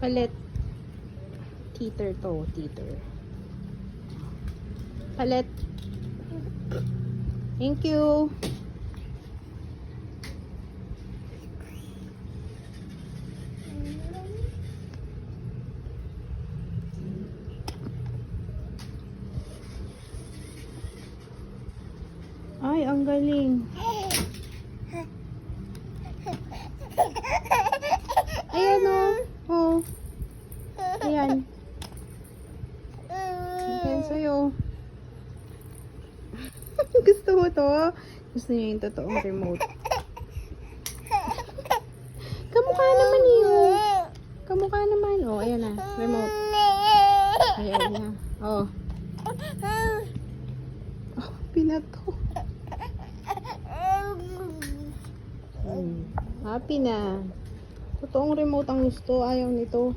Palit. Teeter to. Teeter. Palit. Thank you. Ay, ang galing. Ayan o. Oh. Ayan. Ayan sa'yo. Gusto mo to? Gusto niya yung totoong remote. Kamukha naman yun. Kamukha naman. Oh, ayan na. Remote. Ayan na. Oh. Oh, pinato. Happy na. Totoong remote ang gusto. Ayaw nito.